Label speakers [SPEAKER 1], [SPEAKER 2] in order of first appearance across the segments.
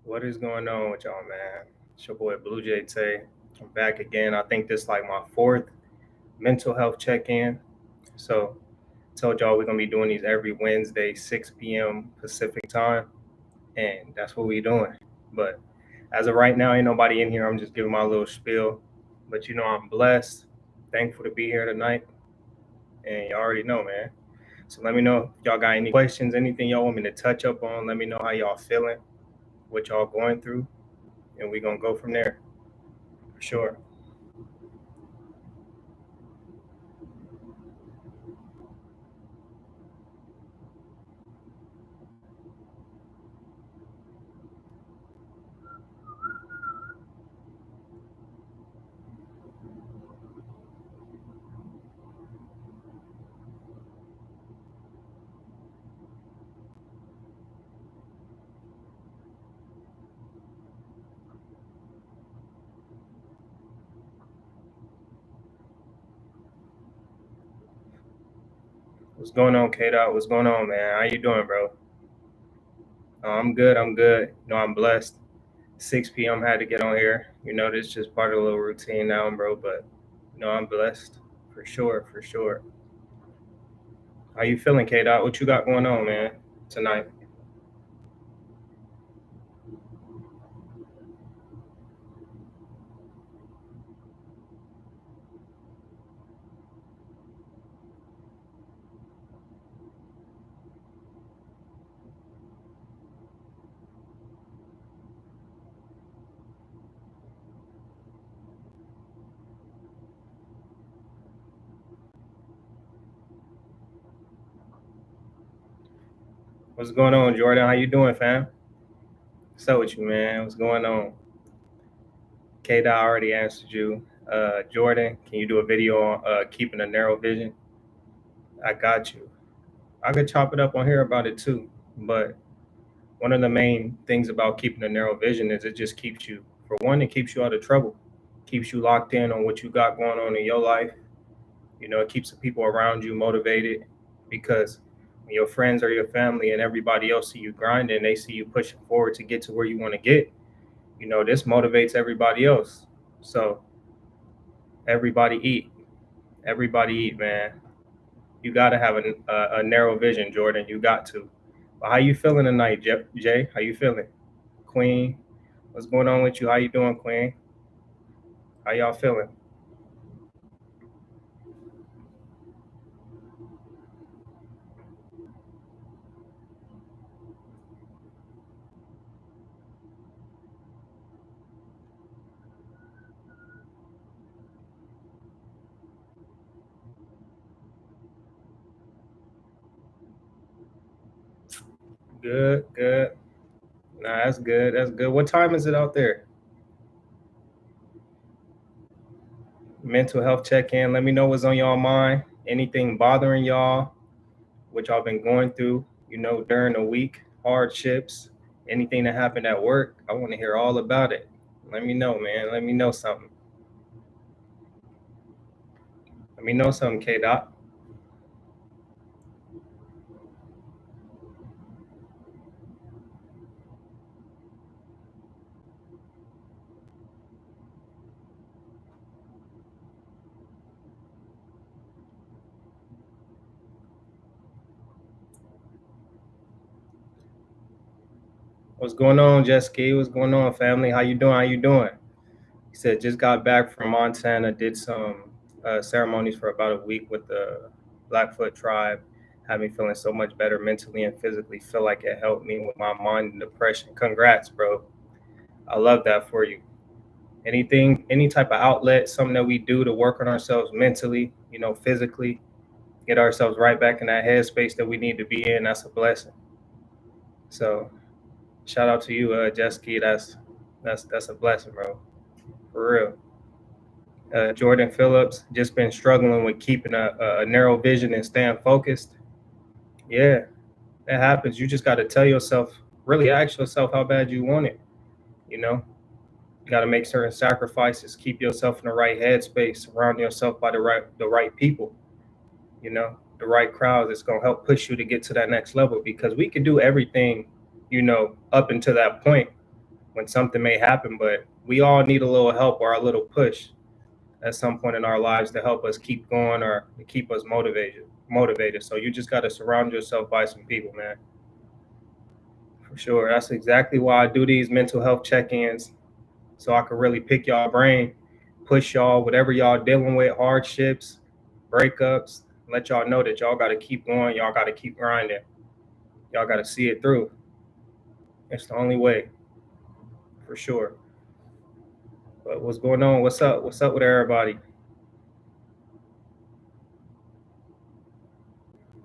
[SPEAKER 1] What is going on with y'all, man? It's your boy Blue Jay Tay. I'm back again. I think this like my fourth mental health check-in. So told y'all we're gonna be doing these every Wednesday, 6 p.m. Pacific time, and that's what we doing. But as of right now, ain't nobody in here. I'm just giving my little spiel. But I'm blessed, thankful to be here tonight, and y'all already know, man. So let me know if y'all got any questions, anything y'all want me to touch up on. Let me know how y'all feeling, what y'all going through, and we gonna go from there for sure. What's going on, K Dot? What's going on, man? How you doing, bro? I'm good. I'm good. I'm blessed. 6 p.m. had to get on here. This is just part of the little routine now, bro. But I'm blessed for sure, for sure. How you feeling, K Dot? What you got going on, man, tonight? What's going on, Jordan? How you doing, fam? What's up with you, man? What's going on? K Dot already answered you. Jordan, can you do a video on keeping a narrow vision? I got you. I could chop it up on here about it too, but one of the main things about keeping a narrow vision is it just keeps you, for one, it keeps you out of trouble, keeps you locked in on what you got going on in your life. It keeps the people around you motivated because when your friends or your family and everybody else see you grinding, they see you pushing forward to get to where you want to get. This motivates everybody else. So everybody eat, everybody eat, man. You got to have a narrow vision, Jordan. You got to. But how you feeling tonight, Jay? How you feeling? Queen, what's going on with you? How you doing, Queen? How y'all feeling? Good, good. Nah, that's good. That's good. What time is it out there? Mental health check in. Let me know what's on y'all mind. Anything bothering y'all, what y'all been going through, during the week, hardships, anything that happened at work. I want to hear all about it. Let me know, man. Let me know something. Let me know something, K Dot. What's going on, Jessica? What's going on, family? How you doing? How you doing? He said just got back from Montana, did some ceremonies for about a week with the Blackfoot tribe. Had me feeling so much better mentally and physically. Feel like it helped me with my mind and depression. Congrats, bro. I love that for you. Anything, any type of outlet, something that we do to work on ourselves mentally, physically, get ourselves right back in that headspace that we need to be in. That's a blessing. So shout out to you, Jessica. That's a blessing, bro. For real. Jordan Phillips just been struggling with keeping a narrow vision and staying focused. Yeah, that happens. You just got to tell yourself, really ask yourself how bad you want it. You know, you got to make certain sacrifices, keep yourself in the right headspace, surround yourself by the right people. You know, the right crowd that's gonna help push you to get to that next level. Because we can do everything, up until that point. when something may happen, but we all need a little help or a little push at some point in our lives to help us keep going or to keep us motivated. So you just got to surround yourself by some people, man. For sure. That's exactly why I do these mental health check-ins, so I can really pick y'all brain, push y'all, whatever y'all dealing with, hardships, breakups, let y'all know that y'all got to keep going. Y'all got to keep grinding. Y'all got to see it through. It's the only way, for sure. But what's going on? What's up? What's up with everybody?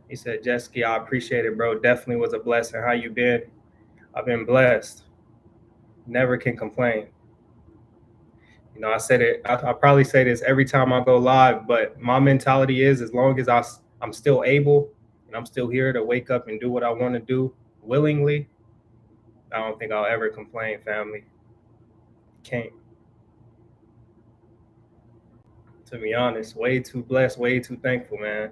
[SPEAKER 1] He said, Jesky, I appreciate it, bro. Definitely was a blessing. How you been? I've been blessed. Never can complain. You know, I said it, I probably say this every time I go live, but my mentality is as long as I'm still able and I'm still here to wake up and do what I want to do willingly, I don't think I'll ever complain, family. Can't. To be honest, way too blessed, way too thankful, man,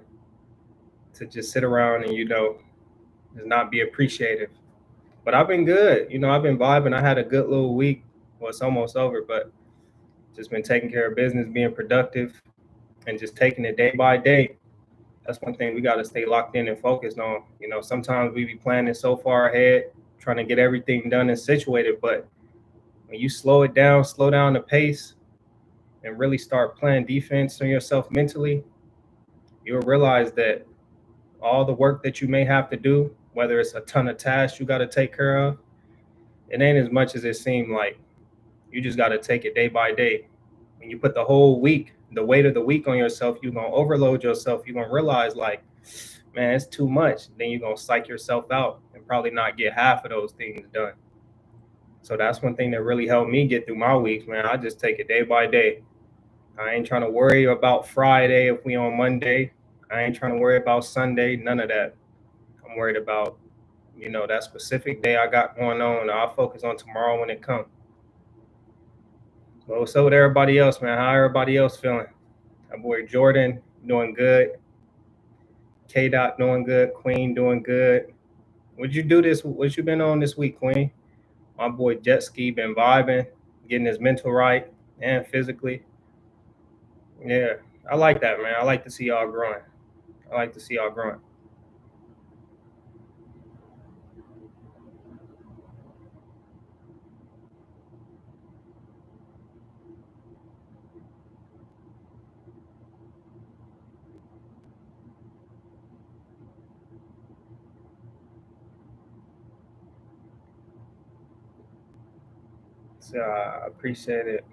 [SPEAKER 1] to just sit around and, just not be appreciative. But I've been good. You know, I've been vibing. I had a good little week. Well, it's almost over, but just been taking care of business, being productive, and just taking it day by day. That's one thing we got to stay locked in and focused on. You know, sometimes we be planning so far ahead, trying to get everything done and situated. But when you slow down the pace, and really start playing defense on yourself mentally, you'll realize that all the work that you may have to do, whether it's a ton of tasks you got to take care of, it ain't as much as it seemed like. You just got to take it day by day. When you put the whole week, the weight of the week on yourself, you're going to overload yourself. You're going to realize, like, man, it's too much. Then you're going to psych yourself out and probably not get half of those things done. So that's one thing that really helped me get through my weeks, man. I just take it day by day. I ain't trying to worry about Friday if we on Monday. I ain't trying to worry about Sunday, none of that. I'm worried about, that specific day I got going on. I'll focus on tomorrow when it comes. Well, what's up with everybody else, man? How everybody else feeling? My boy Jordan doing good. K-Dot doing good. Queen doing good. What you been on this week, Queen? My boy Jet Ski been vibing, getting his mental right and physically. Yeah, I like that, man. I like to see y'all growing. So I appreciate it.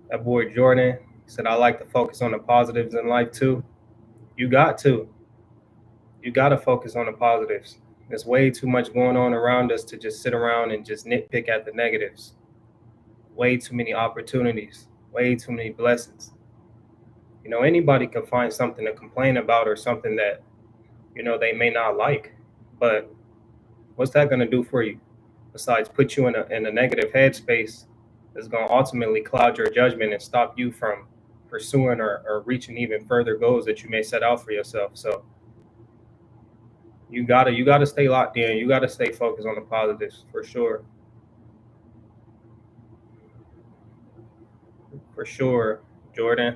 [SPEAKER 1] That boy Jordan said, I like to focus on the positives in life too. You got to. You got to focus on the positives. There's way too much going on around us to just sit around and just nitpick at the negatives. Way too many opportunities, way too many blessings. You know, anybody can find something to complain about or something that, they may not like. But what's that going to do for you? Besides put you in a negative headspace that's going to ultimately cloud your judgment and stop you from pursuing or reaching even further goals that you may set out for yourself. So you gotta stay locked in. You gotta stay focused on the positives for sure. For sure, Jordan.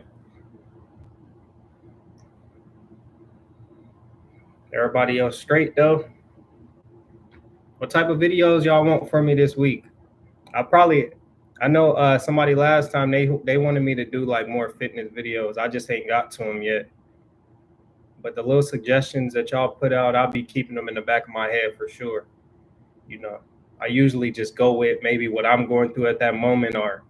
[SPEAKER 1] Everybody else straight though? What type of videos y'all want from me this week? I know somebody last time they wanted me to do like more fitness videos. I just ain't got to them yet. But the little suggestions that y'all put out, I'll be keeping them in the back of my head for sure. You know, I usually just go with maybe what I'm going through at that moment, or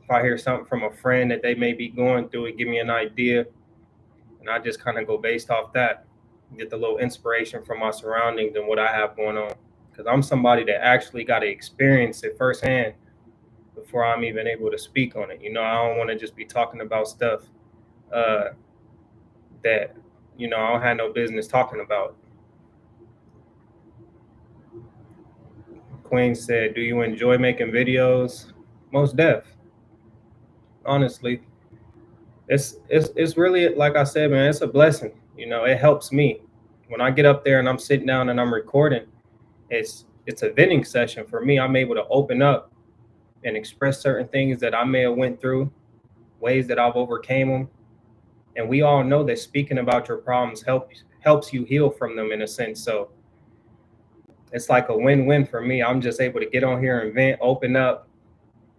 [SPEAKER 1] if I hear something from a friend that they may be going through, it give me an idea, and I just kind of go based off that, get the little inspiration from my surroundings and what I have going on. Because I'm somebody that actually got to experience it firsthand before I'm even able to speak on it. You know, I don't want to just be talking about stuff that, I don't have no business talking about. Queen said, do you enjoy making videos? Most def. Honestly. It's really, like I said, man, it's a blessing. You know, it helps me. When I get up there and I'm sitting down and I'm recording, it's it's a venting session for me. I'm able to open up and express certain things that I may have went through, ways that I've overcame them. And we all know that speaking about your problems helps you heal from them in a sense. So it's like a win-win for me. I'm just able to get on here and vent, open up,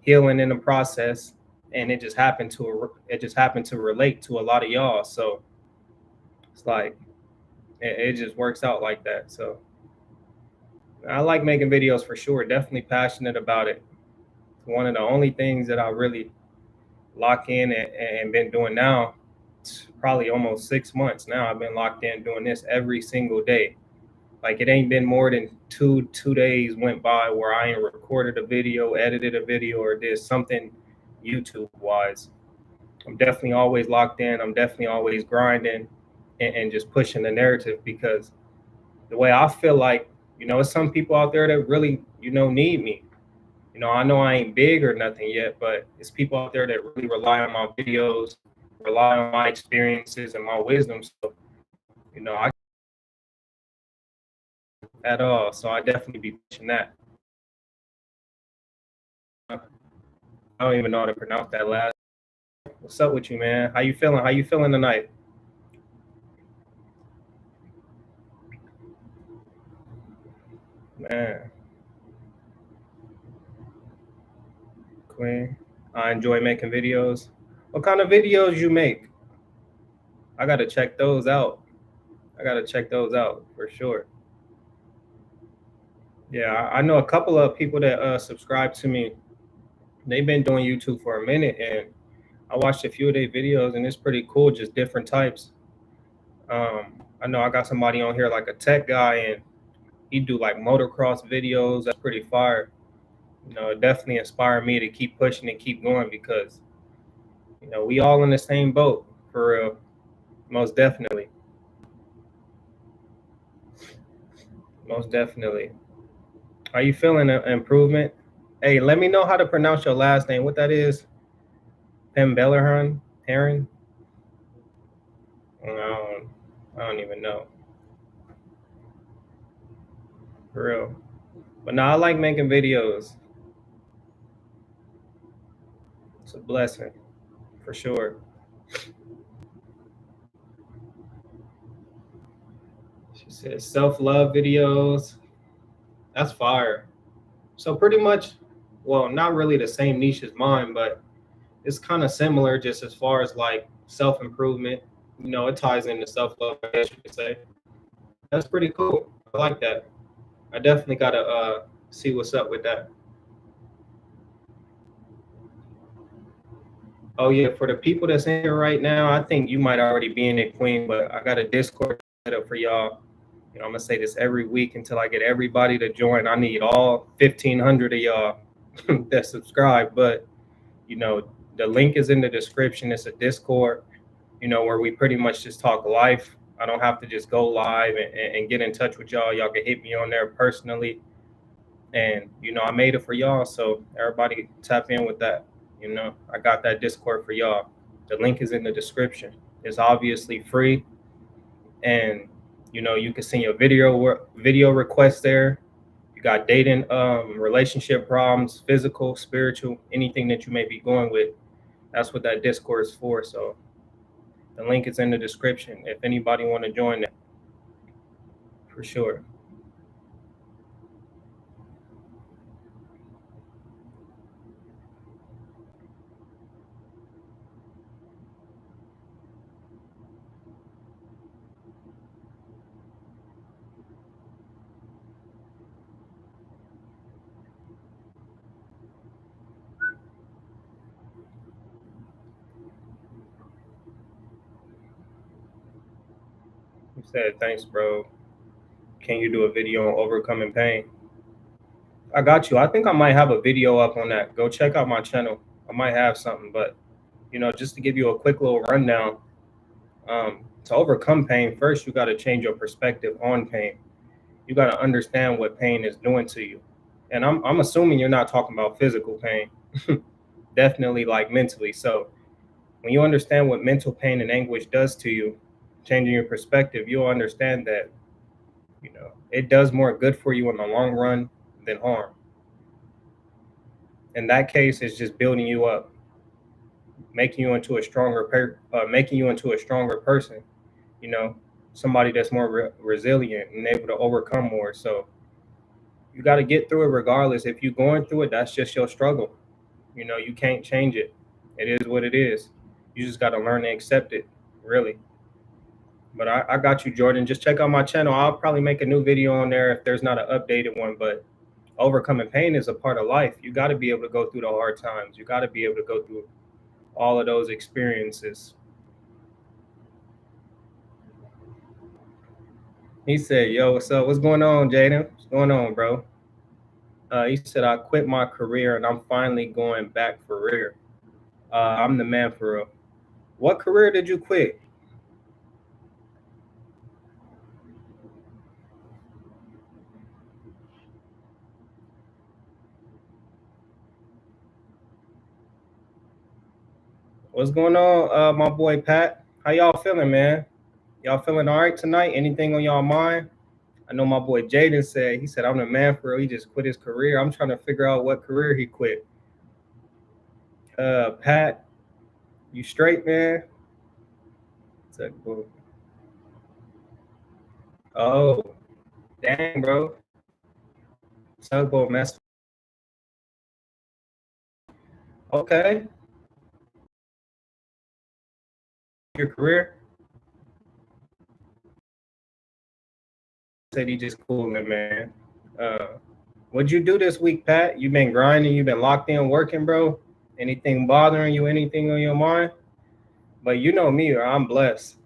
[SPEAKER 1] healing in the process, and it just happened to relate to a lot of y'all. So it's like it just works out like that. So I like making videos for sure. Definitely passionate about it. It's one of the only things that I really lock in and been doing now. It's probably almost 6 months now. I've been locked in doing this every single day. Like it ain't been more than two days went by where I ain't recorded a video, edited a video, or did something YouTube wise. I'm definitely always locked in. I'm definitely always grinding and just pushing the narrative because the way I feel like, it's some people out there that really, need me. I know I ain't big or nothing yet, but it's people out there that really rely on my videos, rely on my experiences and my wisdom. So, I at all. So I definitely be pushing that. I don't even know how to pronounce that last. What's up with you, man? How you feeling? How you feeling tonight? Man, Queen. I enjoy making videos. What kind of videos you make? I gotta check those out. I gotta check those out for sure. Yeah, I know a couple of people that subscribe to me. They've been doing YouTube for a minute, and I watched a few of their videos, and it's pretty cool. Just different types. I know I got somebody on here like a tech guy, and he do like motocross videos. That's pretty fire. It definitely inspired me to keep pushing and keep going because we all in the same boat for real. Most definitely. Most definitely. Are you feeling an improvement? Hey, let me know how to pronounce your last name. What that is? Pembellerhorn? Heron? I don't even know. For real. But no, I like making videos. It's a blessing. For sure. She said self-love videos. That's fire. So pretty much, well, not really the same niche as mine, but it's kind of similar just as far as like self-improvement. It ties into self-love, I guess you could say. That's pretty cool. I like that. I definitely gotta see what's up with that. Oh yeah, for the people that's in here right now, I think you might already be in it, Queen, but I got a Discord set up for y'all. I'm gonna say this every week until I get everybody to join. I need all 1,500 of y'all that subscribe. But you know, the link is in the description. It's a Discord, where we pretty much just talk life. I don't have to just go live and get in touch with y'all. Y'all can hit me on there personally. And I made it for y'all. So everybody tap in with that. I got that Discord for y'all. The link is in the description. It's obviously free. And you can send your video requests there. You got dating, relationship problems, physical, spiritual, anything that you may be going with. That's what that Discord is for. So the link is in the description if anybody want to join that, for sure. You said thanks, bro. Can you do a video on overcoming pain? I got you. I think I might have a video up on that. Go check out my channel. I might have something, but just to give you a quick little rundown, to overcome pain, first you got to change your perspective on pain. You got to understand what pain is doing to you. And I'm assuming you're not talking about physical pain, definitely like mentally. So when you understand what mental pain and anguish does to you, changing your perspective, you'll understand that, it does more good for you in the long run than harm. In that case, it's just building you up, making you into a stronger person. You know, somebody that's more resilient and able to overcome more. So you got to get through it regardless. If you're going through it, that's just your struggle. You know, you can't change it. It is what it is. You just got to learn to accept it, really. But I got you, Jordan. Just check out my channel. I'll probably make a new video on there if there's not an updated one. But overcoming pain is a part of life. You got to be able to go through the hard times. You got to be able to go through all of those experiences. He said, "Yo, what's up? What's going on, Jaden? What's going on, bro?" He said, "I quit my career and I'm finally going back for real. I'm the man for real." What career did you quit? What's going on, my boy Pat? How y'all feeling, man? Y'all feeling all right tonight? Anything on y'all mind? I know my boy Jaden said, he said, I'm the man for real. He just quit his career. I'm trying to figure out what career he quit. Pat, you straight, man? Oh, dang, bro. Tugboat mess. Okay. Your career? Said he just cooling, man. Uh, what'd you do this week, Pat? You been grinding? You been locked in working, bro? Anything bothering you? Anything on your mind? But you know me, I'm blessed.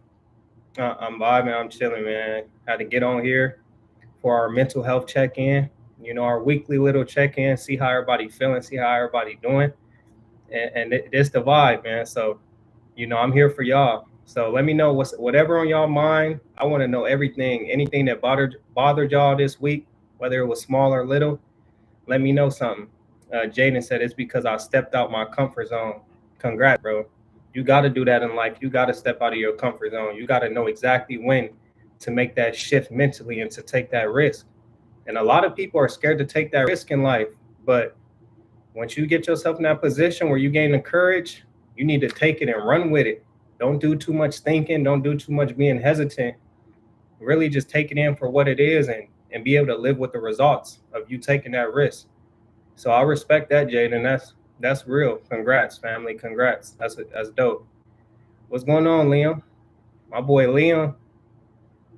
[SPEAKER 1] I'm vibing. I'm chilling, man. Had to get on here for our mental health check-in. You know, our weekly little check-in. See how everybody feeling. See how everybody doing. And this the vibe, man. So, you know, I'm here for y'all. So let me know whatever on y'all mind. I want to know everything, anything that bothered y'all this week, whether it was small or little. Let me know something. Jaden said it's because I stepped out my comfort zone. Congrats, bro. You got to do that in life. You got to step out of your comfort zone. You got to know exactly when to make that shift mentally and to take that risk. And a lot of people are scared to take that risk in life. But once you get yourself in that position where you gain the courage, you need to take it and run with it. Don't do too much thinking. Don't do too much being hesitant. Really just take it in for what it is and be able to live with the results of you taking that risk. So I respect that, Jaden. That's real. Congrats, family. Congrats. That's dope. What's going on, Liam? My boy Liam,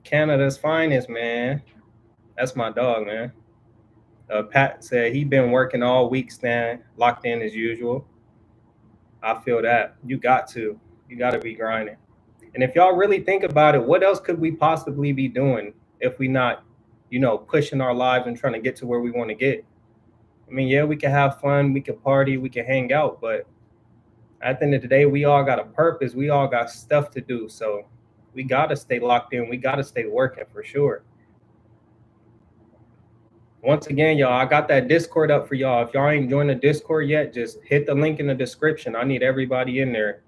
[SPEAKER 1] Canada's finest, man. That's my dog, man. Pat said he been working all week, Stan, locked in as usual. I feel that. You got to. You got to be grinding. And if y'all really think about it, what else could we possibly be doing if we not, you know, pushing our lives and trying to get to where we want to get? I mean, yeah, we can have fun, we can party, we can hang out, but at the end of the day, we all got a purpose. We all got stuff to do. So we got to stay locked in. We got to stay working for sure. Once again, y'all, I got that Discord up for y'all. If y'all ain't joined the Discord yet, just hit the link in the description. I need everybody in there.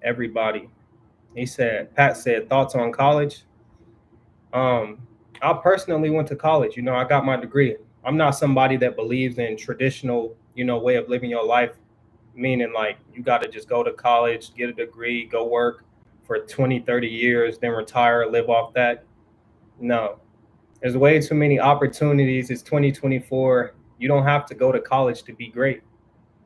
[SPEAKER 1] Everybody. Pat said, thoughts on college? I personally went to college. You know, I got my degree. I'm not somebody that believes in traditional, you know, way of living your life, meaning like you got to just go to college, get a degree, go work for 20, 30 years, then retire, live off that. No, there's way too many opportunities. It's 2024. You don't have to go to college to be great.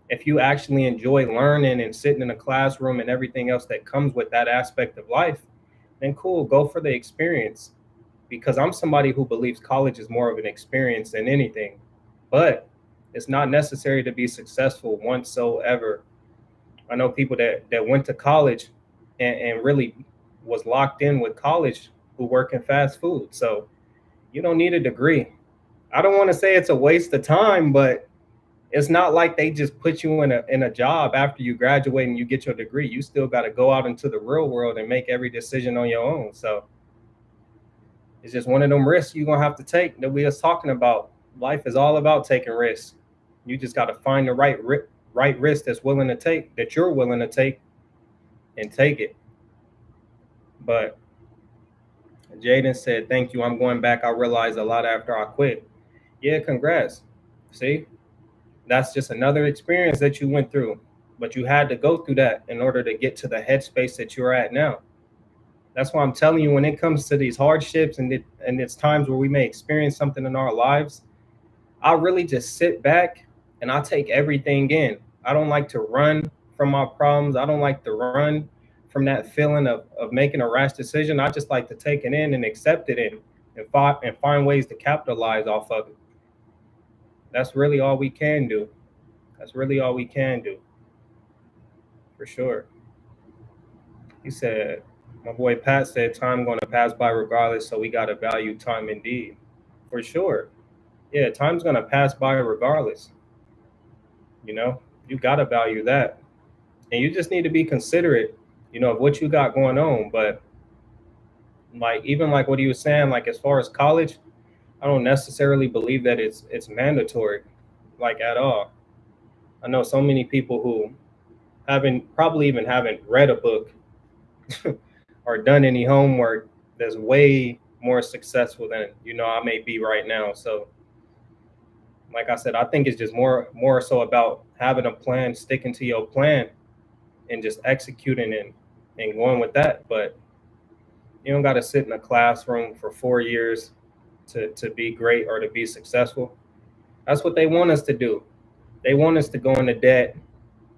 [SPEAKER 1] If you actually enjoy learning and sitting in a classroom and everything else that comes with that aspect of life, then cool, go for the experience. Because I'm somebody who believes college is more of an experience than anything. But it's not necessary to be successful whatsoever. I know people that went to college and really was locked in with college who work in fast food. So you don't need a degree. I don't want to say it's a waste of time, but it's not like they just put you in a job after you graduate and you get your degree. You still got to go out into the real world and make every decision on your own. So it's just one of them risks you're gonna have to take that we was talking about. Life is all about taking risks. You just got to find the right risk that's willing to take, that you're willing to take, and take it. But Jaden said, "Thank you. I'm going back. I realized a lot after I quit." Yeah, congrats. See, that's just another experience that you went through, but you had to go through that in order to get to the headspace that you're at now. That's why I'm telling you, when it comes to these hardships and it's times where we may experience something in our lives, I really just sit back and I take everything in. I don't like to run from my problems. I don't like to run from that feeling of making a rash decision. I just like to take it in and accept it in and find ways to capitalize off of it. That's really all we can do. That's really all we can do, for sure. He said, my boy Pat said, time going to pass by regardless, so we got to value time indeed. For sure. Yeah, time's going to pass by regardless. You know, you got to value that. And you just need to be considerate, of what you got going on. But like, even like what he was saying, like as far as college, I don't necessarily believe that it's mandatory, like at all. I know so many people who haven't probably even haven't read a book or done any homework that's way more successful than I may be right now. So like I said, I think it's just more so about having a plan, sticking to your plan, and just executing and going with that. But you don't got to sit in a classroom for 4 years to be great or to be successful. That's what they want us to do. They want us to go into debt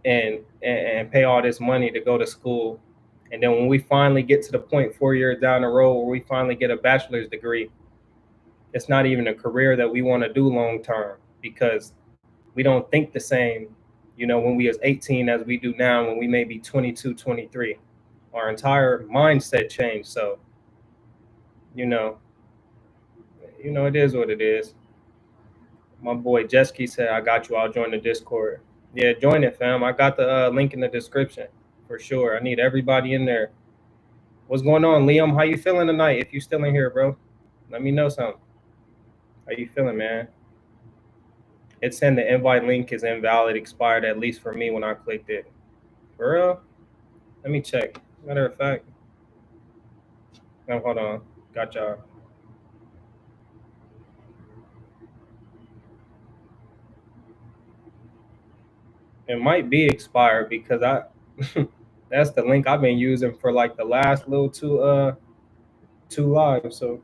[SPEAKER 1] and pay all this money to go to school. And then when we finally get to the point 4 years down the road where we finally get a bachelor's degree, it's not even a career that we want to do long term because we don't think the same, when we was 18 as we do now when we may be 22, 23. Our entire mindset changed. So, you know, it is what it is. My boy Jesky said, I got you. I'll join the Discord. Yeah, join it, fam. I got the link in the description for sure. I need everybody in there. What's going on, Liam? How you feeling tonight? If you still in here, bro, let me know something. How you feeling, man? It's saying the invite link is invalid, expired, at least for me when I clicked it. For real? Let me check. Matter of fact, no, hold on. Got y'all. It might be expired because I that's the link I've been using for like the last little two lives. So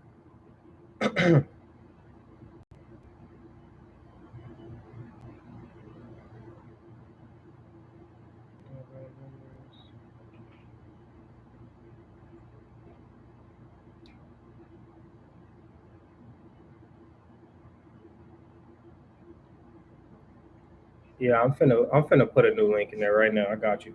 [SPEAKER 1] yeah, I'm finna put a new link in there right now. I got you.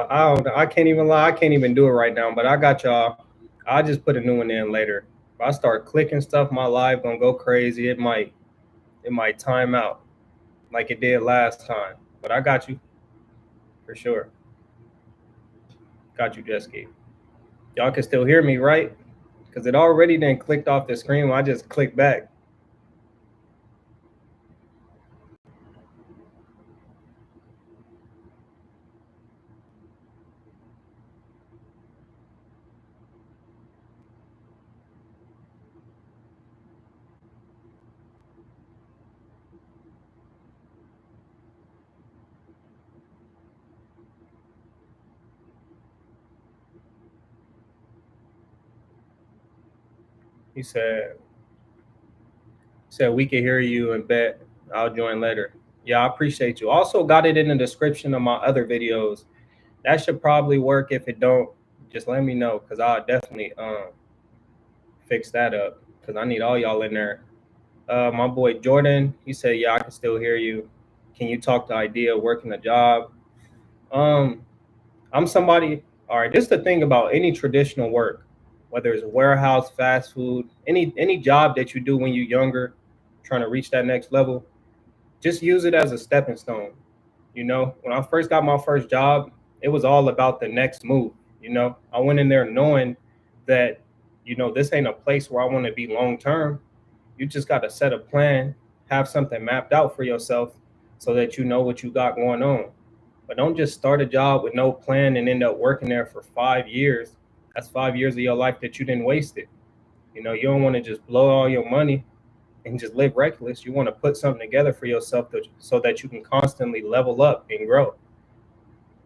[SPEAKER 1] I don't. I can't even lie. I can't even do it right now. But I got y'all. I'll just put a new one in later. If I start clicking stuff, my live gonna go crazy. It might time out like it did last time. But I got you for sure. Got you, Jesky. Y'all can still hear me, right? Because it already then clicked off the screen. When I just clicked back. He said we can hear you and bet I'll join later. Yeah, I appreciate you. Also got it in the description of my other videos. That should probably work. If it don't, just let me know because I'll definitely fix that up because I need all y'all in there. My boy Jordan, he said, "Yeah, I can still hear you. Can you talk to idea working a job?" Um, I'm somebody. All right, this is the thing about any traditional work, whether it's warehouse, fast food, any job that you do when you're younger, trying to reach that next level. Just use it as a stepping stone. When I first got my first job, it was all about the next move. I went in there knowing that, this ain't a place where I want to be long term. You just got to set a plan, have something mapped out for yourself so that you know what you got going on. But don't just start a job with no plan and end up working there for 5 years. That's 5 years of your life that you didn't waste it. You don't want to just blow all your money and just live reckless. You want to put something together for yourself so that you can constantly level up and grow.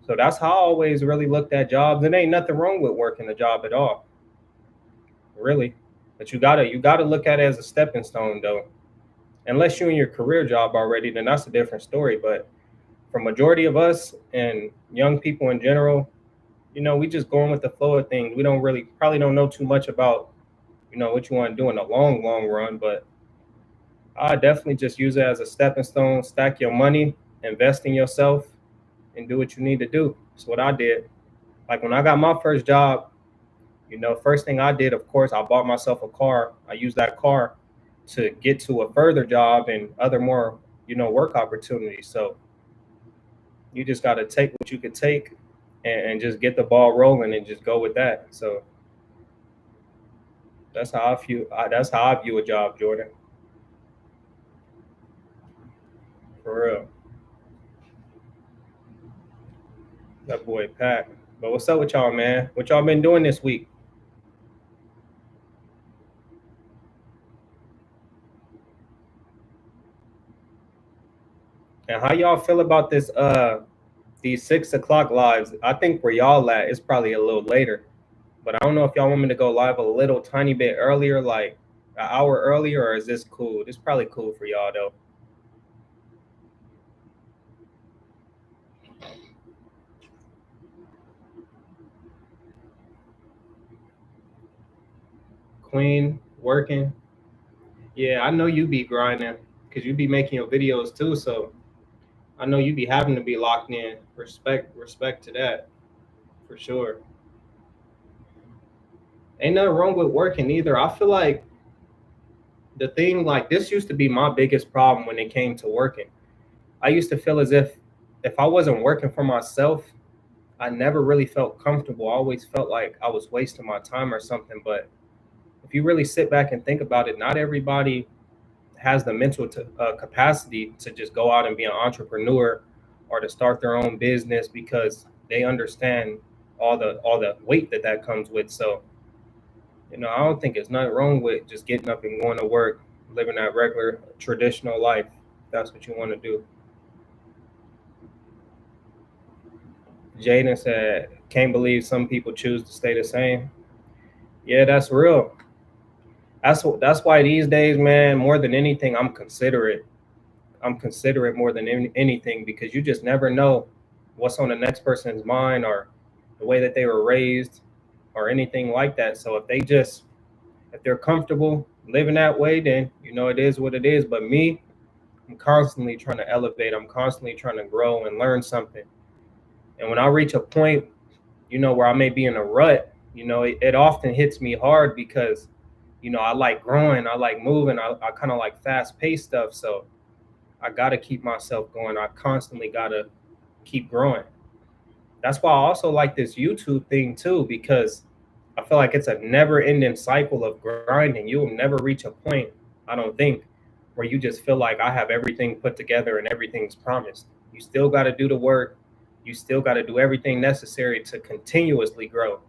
[SPEAKER 1] So that's how I always really looked at jobs. And ain't nothing wrong with working a job at all, really. But you gotta look at it as a stepping stone, though. Unless you're in your career job already, then that's a different story. But for majority of us and young people in general, we just going with the flow of things. We don't really probably don't know too much about, what you want to do in the long run. But I definitely just use it as a stepping stone. Stack your money, invest in yourself, and do what you need to do. That's what I did. Like when I got my first job, first thing I did, of course, I bought myself a car. I used that car to get to a further job and other more, work opportunities. So you just got to take what you could take and just get the ball rolling and just go with that. So that's how I view a job, Jordan. For real. That boy Pat. But what's up with y'all, man? What y'all been doing this week? And how y'all feel about this these 6 o'clock lives? I think where y'all at is probably a little later. But I don't know if y'all want me to go live a little tiny bit earlier, like an hour earlier, or is this cool? This is probably cool for y'all though. Queen working. Yeah, I know you be grinding because you be making your videos too. So I know you be having to be locked in. Respect to that for sure. Ain't nothing wrong with working either. I feel like the thing like this used to be my biggest problem when it came to working. I used to feel as if I wasn't working for myself, I never really felt comfortable. I always felt like I was wasting my time or something. But if you really sit back and think about it, not everybody has the capacity to just go out and be an entrepreneur or to start their own business because they understand all the weight that comes with. So I don't think there's nothing wrong with just getting up and going to work, living that regular traditional life. If that's what you want to do. Jaden said, "Can't believe some people choose to stay the same." Yeah, that's real. That's why these days, man, more than anything, I'm considerate. I'm considerate more than anything because you just never know what's on the next person's mind or the way that they were raised or anything like that. So if they're comfortable living that way, then it is what it is. But me, I'm constantly trying to elevate. I'm constantly trying to grow and learn something. And when I reach a point, where I may be in a rut, it often hits me hard because, I like growing, I like moving, I kind of like fast paced stuff. So I got to keep myself going. I constantly got to keep growing. That's why I also like this YouTube thing too, because I feel like it's a never ending cycle of grinding. You'll never reach a point, I don't think, where you just feel like I have everything put together and everything's promised. You still got to do the work. You still got to do everything necessary to continuously grow,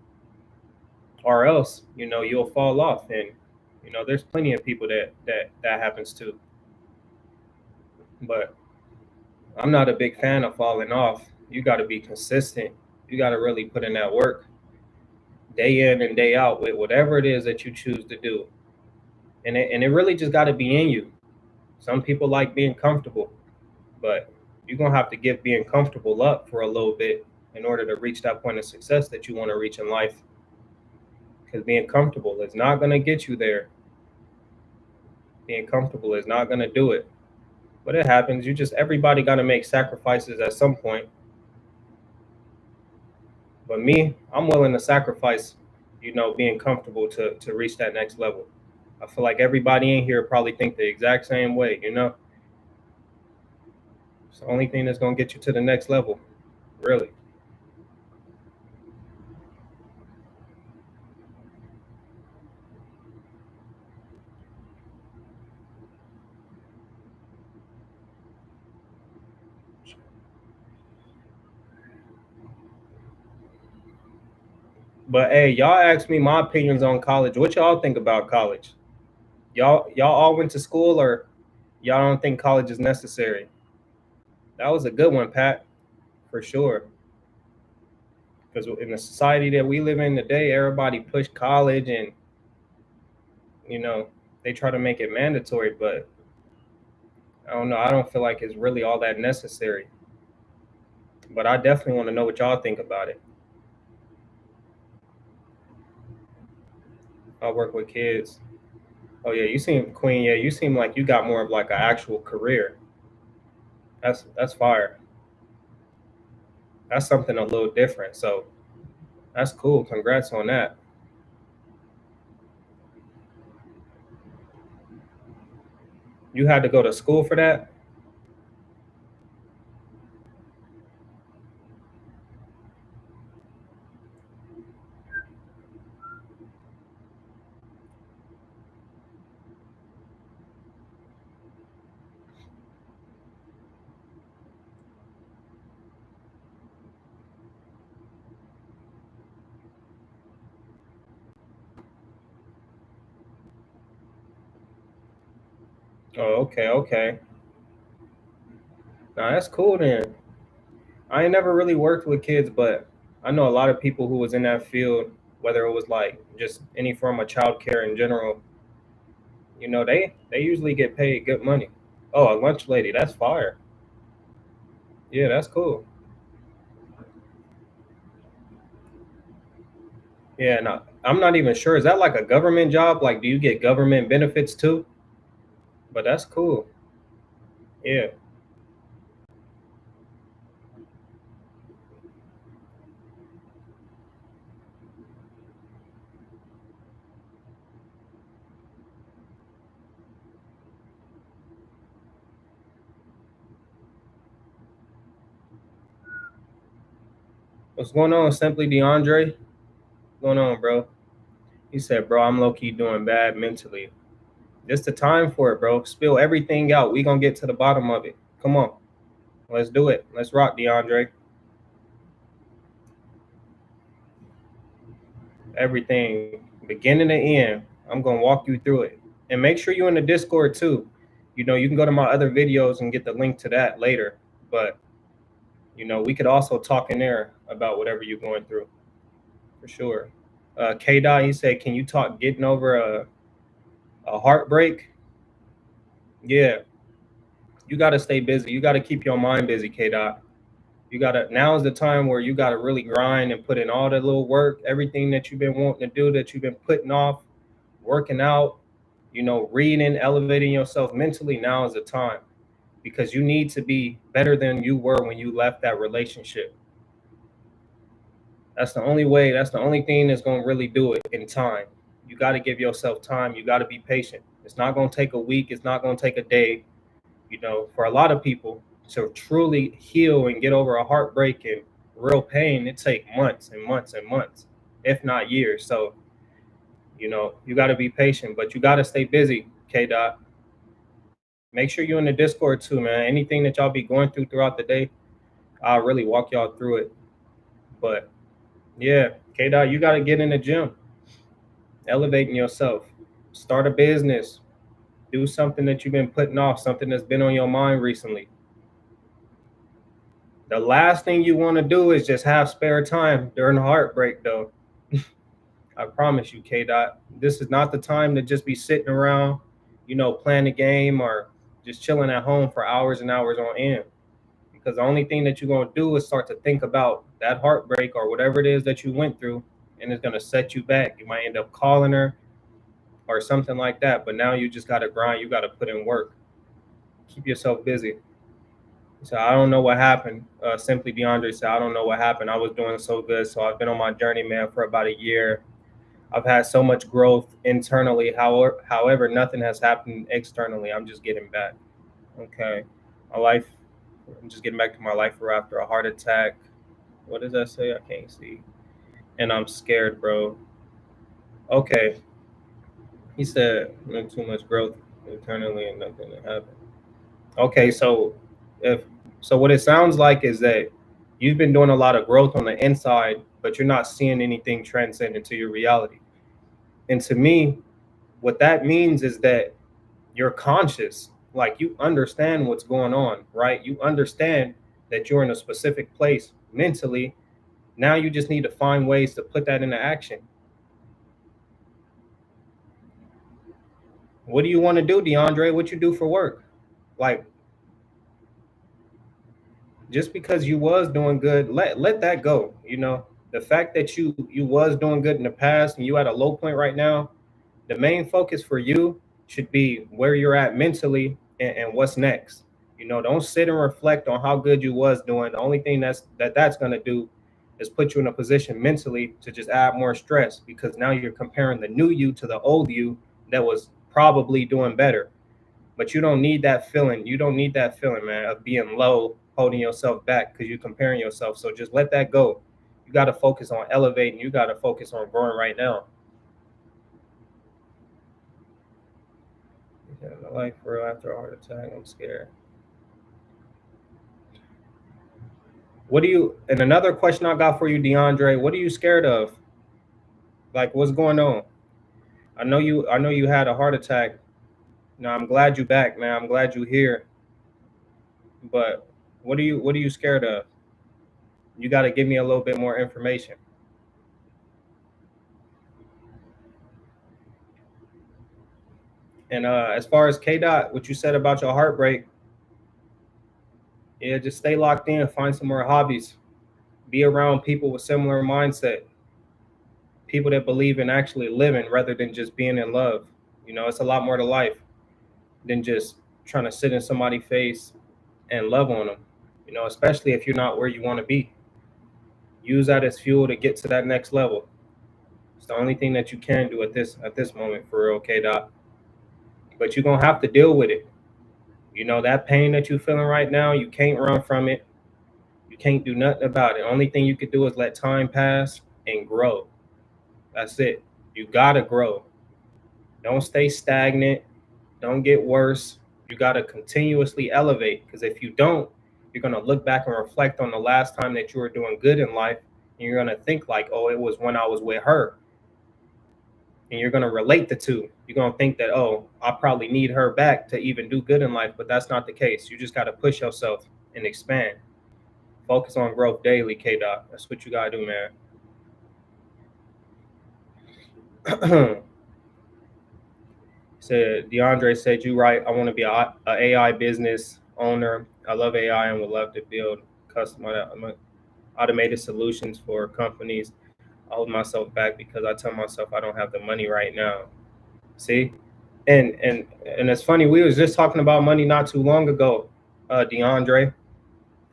[SPEAKER 1] or else, you'll fall off. And, there's plenty of people that happens to. But I'm not a big fan of falling off. You got to be consistent. You got to really put in that work day in and day out with whatever it is that you choose to do. And it really just got to be in you. Some people like being comfortable, but you're going to have to give being comfortable up for a little bit in order to reach that point of success that you want to reach in life. Because being comfortable is not going to get you there. Being comfortable is not going to do it. But it happens. Everybody got to make sacrifices at some point. But me, I'm willing to sacrifice, being comfortable to reach that next level. I feel like everybody in here probably think the exact same way, It's the only thing that's going to get you to the next level, really. But hey, y'all asked me my opinions on college. What y'all think about college? Y'all all went to school, or y'all don't think college is necessary? That was a good one, Pat, for sure. Because in the society that we live in today, everybody push college, and you know they try to make it mandatory. But I don't know. I don't feel like it's really all that necessary. But I definitely want to know what y'all think about it. I work with kids. Oh yeah, you seem Queen. Yeah, you seem like you got more of like an actual career. That's fire. That's something a little different. So that's cool. Congrats on that. You had to go to school for that? Oh, okay, okay. Now that's cool then. I ain't never really worked with kids, but I know a lot of people who was in that field, whether it was like just any form of childcare in general. They usually get paid good money. Oh, a lunch lady, that's fire. Yeah, that's cool. Yeah, no, I'm not even sure. Is that like a government job? Like, do you get government benefits too? But that's cool. Yeah. What's going on, Simply DeAndre? What's going on, bro? He said, bro, I'm low key doing bad mentally. This the time for it, bro. Spill everything out. We gonna get to the bottom of it. Come on, let's do it. Let's rock, DeAndre. Everything, beginning to end. I'm gonna walk you through it, and make sure you in the Discord too. You can go to my other videos and get the link to that later. But we could also talk in there about whatever you're going through for sure. K Dot, he said, can you talk getting over a heartbreak? Yeah, you got to stay busy. You got to keep your mind busy, K Dot. Now is the time where you got to really grind and put in all the little work, everything that you've been wanting to do, that you've been putting off, working out, reading, elevating yourself mentally. Now is the time, because you need to be better than you were when you left that relationship. That's the only way. That's the only thing that's going to really do it in time. You got to give yourself time. You got to be patient. It's not going to take a week. It's not going to take a day. For a lot of people to truly heal and get over a heartbreak and real pain, it takes months and months and months, if not years. So, you got to be patient, but you got to stay busy, K Dot. Make sure you're in the Discord too, man. Anything that y'all be going through throughout the day, I'll really walk y'all through it. But yeah, K Dot, you got to get in the gym, elevating yourself, start a business, do something that you've been putting off, something that's been on your mind recently. The last thing you want to do is just have spare time during the heartbreak, though. I promise you, K Dot. This is not the time to just be sitting around, playing a game or just chilling at home for hours and hours on end. Because the only thing that you're going to do is start to think about that heartbreak or whatever it is that you went through, and it's going to set you back. You might end up calling her or something like that. But now you just got to grind. You got to put in work. Keep yourself busy. So I don't know what happened. Simply DeAndre said, I don't know what happened. I was doing so good. So I've been on my journey, man, for about a year. I've had so much growth internally. However, nothing has happened externally. I'm just getting back. Okay. My life, I'm just getting back to my life after a heart attack. What does that say? I can't see. And I'm scared, bro. Okay. He said, too much growth internally and nothing happened. Okay, if what it sounds like is that you've been doing a lot of growth on the inside, but you're not seeing anything transcend into your reality. And to me, what that means is that you're conscious, like you understand what's going on, right? You understand that you're in a specific place mentally. Now you just need to find ways to put that into action. What do you want to do, DeAndre? What you do for work? Like, just because you was doing good, let that go. You know, the fact that you was doing good in the past and you at a low point right now, the main focus for you should be where you're at mentally and what's next. You know, don't sit and reflect on how good you was doing. The only thing that's going to do is put you in a position mentally to just add more stress, because now you're comparing the new you to the old you that was probably doing better. But you don't need that feeling. You don't need that feeling, man, of being low, holding yourself back because you're comparing yourself. So just let that go. You got to focus on elevating. You got to focus on growing right now. Yeah, life for real after a heart attack. I'm scared. What do you? And another question I got for you, DeAndre. What are you scared of? Like, what's going on? I know you. I know you had a heart attack. Now I'm glad you back, man. I'm glad you here. But what are you scared of? You got to give me a little bit more information. And as far as K Dot, what you said about your heartbreak, yeah, just stay locked in. Find some more hobbies. Be around people with similar mindset. People that believe in actually living rather than just being in love. You know, it's a lot more to life than just trying to sit in somebody's face and love on them. You know, especially if you're not where you want to be. Use that as fuel to get to that next level. It's the only thing that you can do at this moment for real, K Dot. But you're gonna have to deal with it. You know, that pain that you're feeling right now, you can't run from it. You can't do nothing about it. Only thing you could do is let time pass and grow. That's it. You gotta grow. Don't stay stagnant. Don't get worse. You gotta continuously elevate. Because if you don't, you're gonna look back and reflect on the last time that you were doing good in life, and you're gonna think like, oh, it was when I was with her. And you're gonna relate the two. You're gonna think that, oh, I probably need her back to even do good in life, but that's not the case. You just gotta push yourself and expand. Focus on growth daily, K Dot. That's what you gotta do, man. Said DeAndre said, "You right. I want to be a AI business owner. I love AI and would love to build custom automated solutions for companies. I hold myself back because I tell myself I don't have the money right now. See, and it's funny. We was just talking about money not too long ago, DeAndre.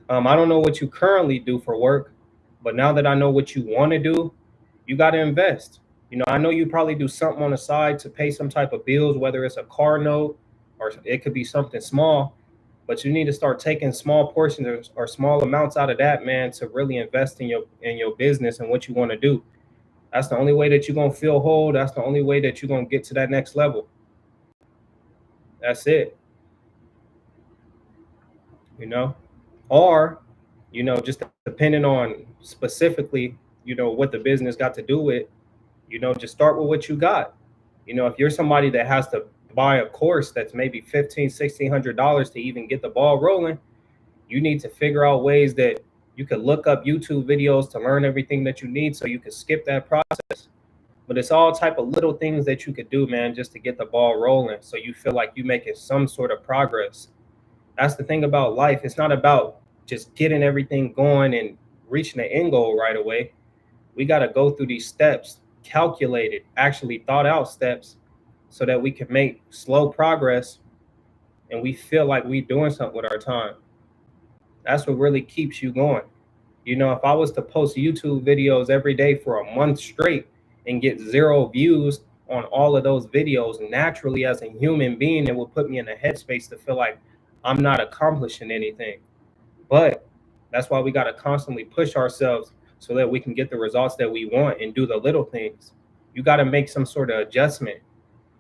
[SPEAKER 1] I don't know what you currently do for work, but now that I know what you want to do, you got to invest. You know, I know you probably do something on the side to pay some type of bills, whether it's a car note or it could be something small, but you need to start taking small portions or small amounts out of that, man, to really invest in your business and what you want to do. That's the only way that you're gonna feel whole. That's the only way that you're gonna get to that next level. That's it. You know, or just depending on specifically, what the business got to do with, just start with what you got. If you're somebody that has to buy a course that's maybe 15, $1,600 to even get the ball rolling, you need to figure out ways that you can look up YouTube videos to learn everything that you need so you can skip that process. But it's all type of little things that you could do, man, just to get the ball rolling so you feel like you're making some sort of progress. That's the thing about life. It's not about just getting everything going and reaching the end goal right away. We got to go through these steps, calculated, actually thought out steps, so that we can make slow progress and we feel like we doing something with our time. That's what really keeps you going. If I was to post YouTube videos every day for a month straight and get 0 views on all of those videos, naturally as a human being, it would put me in a headspace to feel like I'm not accomplishing anything. But that's why we got to constantly push ourselves so that we can get the results that we want and do the little things. You got to make some sort of adjustment.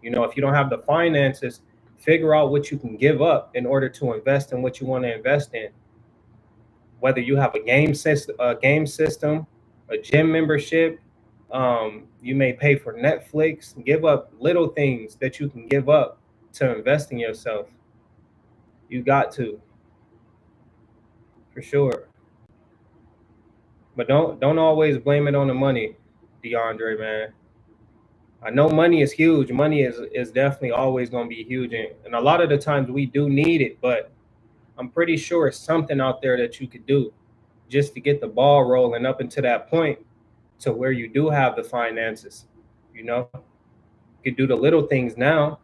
[SPEAKER 1] If you don't have the finances, figure out what you can give up in order to invest in what you want to invest in. Whether you have a game system a gym membership. You may pay for Netflix. Give up little things that you can give up to invest in yourself. You got to, for sure. But don't always blame it on the money, DeAndre, man. I know money is huge. Money is definitely always going to be huge, and a lot of the times we do need it. But I'm pretty sure it's something out there that you could do just to get the ball rolling up into that point to where you do have the finances. You know, you could do the little things now,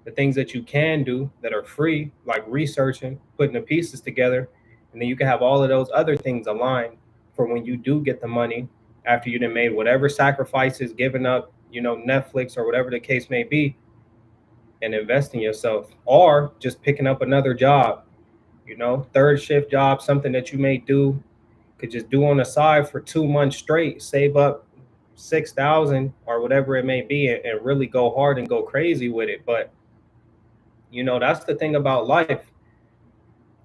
[SPEAKER 1] the things that you can do that are free, like researching, putting the pieces together, and then you can have all of those other things aligned for when you do get the money after you done made whatever sacrifices, giving up, Netflix or whatever the case may be, and invest in yourself, or just picking up another job, third shift job, something that you may do, could just do on the side for 2 months straight, save up 6,000 or whatever it may be, and really go hard and go crazy with it. But that's the thing about life.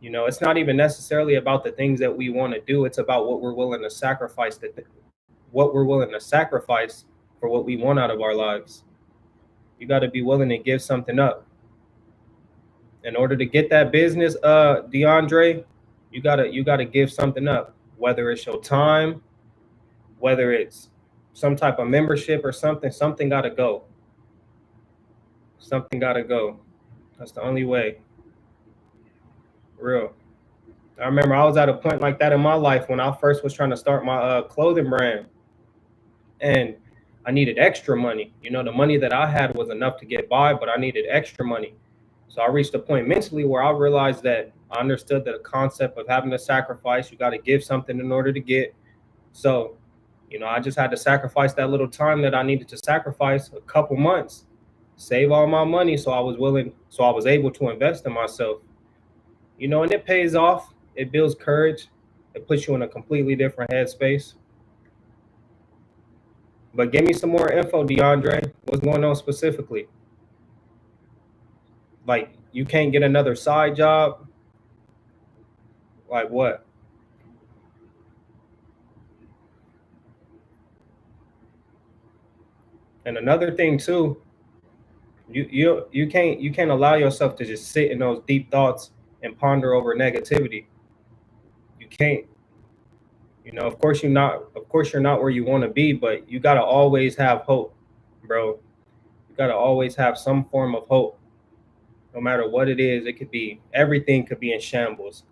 [SPEAKER 1] It's not even necessarily about the things that we want to do. It's about what we're willing to sacrifice. What we're willing to sacrifice for what we want out of our lives. You got to be willing to give something up. In order to get that business, DeAndre, you gotta give something up. Whether it's your time, whether it's some type of membership or something gotta go. Something gotta go. That's the only way. Real. I remember I was at a point like that in my life when I first was trying to start my clothing brand, and I needed extra money. The money that I had was enough to get by, but I needed extra money. So I reached a point mentally where I realized that I understood the concept of having to sacrifice. You got to give something in order to get. So, I just had to sacrifice that little time that I needed to sacrifice, a couple months, save all my money, so I was able to invest in myself. And it pays off. It builds courage. It puts you in a completely different headspace. But give me some more info, DeAndre. What's going on specifically? Like, you can't get another side job? Like what? And another thing too, you can't allow yourself to just sit in those deep thoughts and ponder over negativity. You can't. Of course you're not where you want to be, but you gotta always have hope, bro. You gotta always have some form of hope. No matter what it is, everything could be in shambles.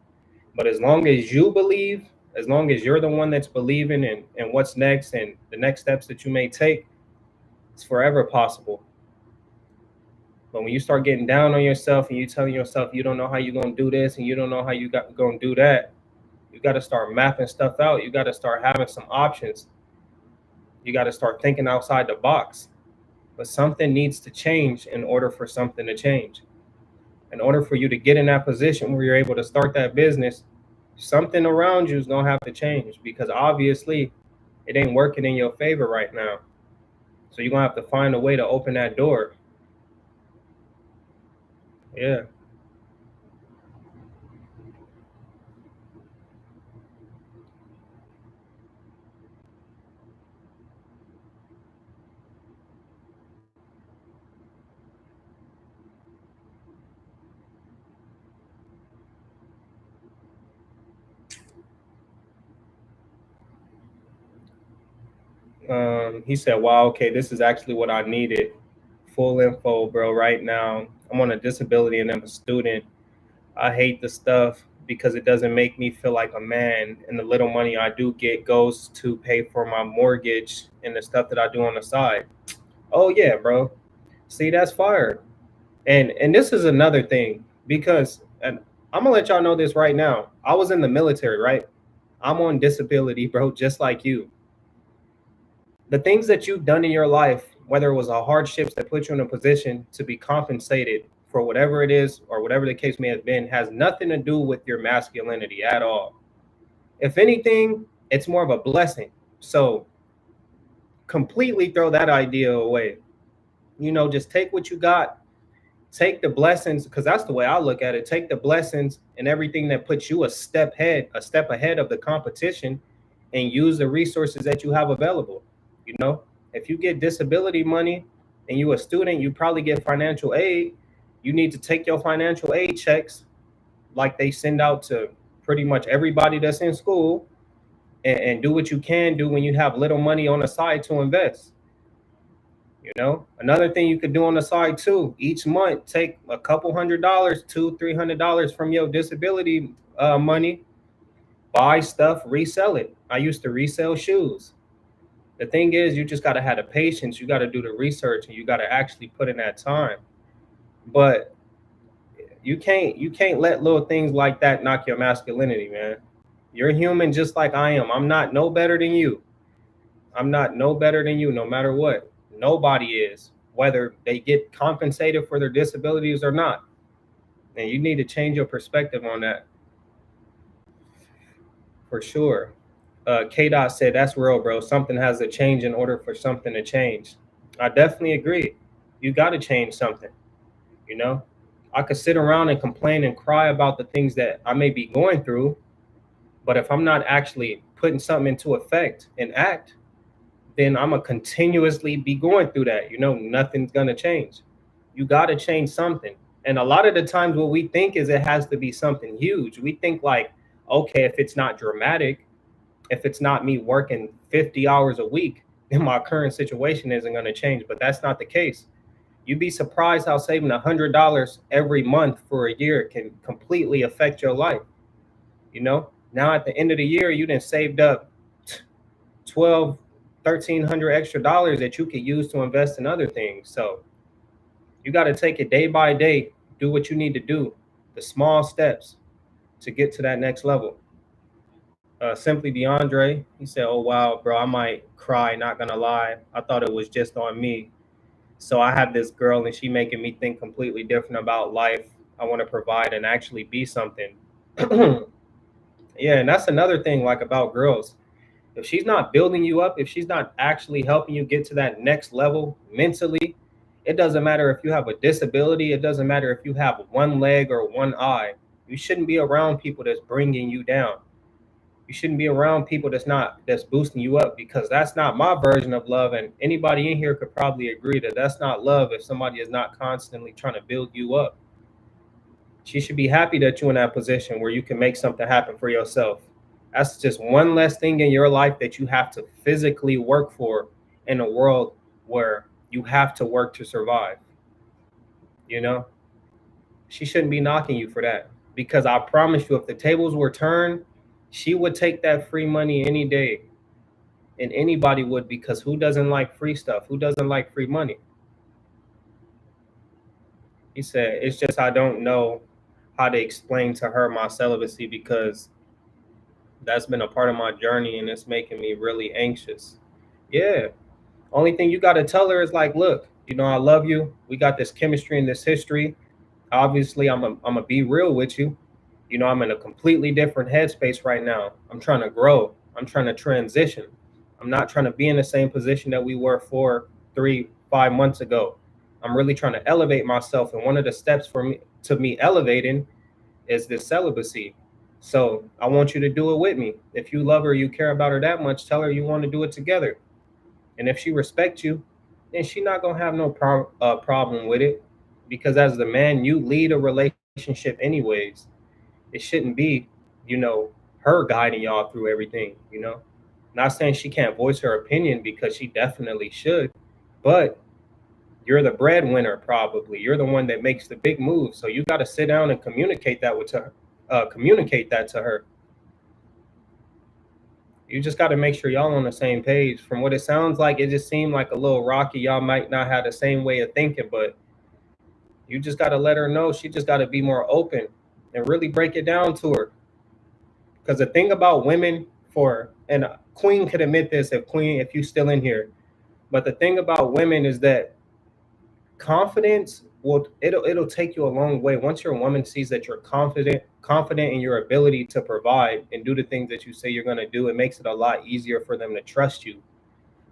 [SPEAKER 1] But as long as you believe, as long as you're the one that's believing in what's next and the next steps that you may take, it's forever possible. But when you start getting down on yourself and you telling yourself you don't know how you're gonna do this and you don't know how gonna do that, you got to start mapping stuff out. You got to start having some options. You got to start thinking outside the box. But something needs to change in order for something to change. In order for you to get in that position where you're able to start that business, something around you is gonna have to change, because obviously it ain't working in your favor right now. So you're gonna have to find a way to open that door. Yeah. He said, wow, okay, this is actually what I needed. Full info, bro. Right now, I'm on a disability and I'm a student. I hate the stuff because it doesn't make me feel like a man. And the little money I do get goes to pay for my mortgage and the stuff that I do on the side. Oh yeah, bro. See, that's fire. And this is another thing, because, and I'm gonna let y'all know this right now. I was in the military, right? I'm on disability, bro, just like you. The things that you've done in your life, whether it was a hardships that put you in a position to be compensated for whatever it is or whatever the case may have been, has nothing to do with your masculinity at all. If anything, it's more of a blessing. So completely throw that idea away. Just take what you got, take the blessings, because that's the way I look at it. Take the blessings and everything that puts you a step ahead of the competition, and use the resources that you have available. You know, if you get disability money and you a student, you probably get financial aid. You need to take your financial aid checks like they send out to pretty much everybody that's in school, and do what you can do when you have little money on the side to invest. You know, another thing you could do on the side too, each month take a couple $100, $200-300 from your disability money, buy stuff, resell it. I used to resell shoes. The thing is, you just gotta have the patience. You gotta do the research, and you gotta actually put in that time. But you can't let little things like that knock your masculinity, man. You're human just like I am. I'm not no better than you. I'm not no better than you, no matter what. Nobody is, whether they get compensated for their disabilities or not. And you need to change your perspective on that for sure. K Dot said, "That's real, bro. Something has to change in order for something to change." I definitely agree. You got to change something. You know, I could sit around and complain and cry about the things that I may be going through, but if I'm not actually putting something into effect and act, then I'm gonna continuously be going through that. You know, nothing's gonna change. You gotta change something. And a lot of the times, what we think is it has to be something huge. We think like, okay, if it's not dramatic, if it's not me working 50 hours a week, then my current situation isn't gonna change. But that's not the case. You'd be surprised how saving $100 every month for a year can completely affect your life. You know, now at the end of the year, you done saved up 12, 1,300 extra dollars that you could use to invest in other things. So you got to take it day by day, do what you need to do, the small steps to get to that next level. Simply DeAndre, he said, "Oh wow, bro, I might cry. Not gonna lie, I thought it was just on me. So I have this girl, and she making me think completely different about life. I want to provide and actually be something." Yeah, and that's another thing, like about girls. If she's not building you up, if she's not actually helping you get to that next level mentally, it doesn't matter if you have a disability, it doesn't matter if you have one leg or one eye. You shouldn't be around people that's bringing you down. You shouldn't be around people that's boosting you up, because that's not my version of love, and anybody in here could probably agree that that's not love if somebody is not constantly trying to build you up. She should be happy that you're in that position where you can make something happen for yourself. That's just one less thing in your life that you have to physically work for in a world where you have to work to survive. You know, she shouldn't be knocking you for that, because I promise you, if the tables were turned, she would take that free money any day. And anybody would, because who doesn't like free stuff? Who doesn't like free money? He said, "It's just I don't know how to explain to her my celibacy, because that's been a part of my journey and it's making me really anxious." Yeah. Only thing you got to tell her is like, "Look, you know, I love you. We got this chemistry and this history. Obviously, I'm a be real with you. You know, I'm in a completely different headspace right now. I'm trying to grow. I'm trying to transition. I'm not trying to be in the same position that we were 4, 3, 5 months ago. I'm really trying to elevate myself. And one of the steps for me to me elevating is this celibacy. So I want you to do it with me. If you love her, you care about her that much, tell her you want to do it together. And if she respects you, then she not gonna have no problem with it, because as the man, you lead a relationship anyways. It shouldn't be, you know, her guiding y'all through everything. You know, not saying she can't voice her opinion, because she definitely should, but you're the breadwinner. Probably you're the one that makes the big moves, so you got to sit down and communicate that with her. Communicate that to her. You just got to make sure y'all on the same page. From what it sounds like, it just seemed like a little rocky. Y'all might not have the same way of thinking, but you just got to let her know. She just got to be more open and really break it down to her. Because the thing about women, and Queen could admit this, if you still in here, but the thing about women is that confidence it'll take you a long way. Once your woman sees that you're confident in your ability to provide and do the things that you say you're going to do, it makes it a lot easier for them to trust you.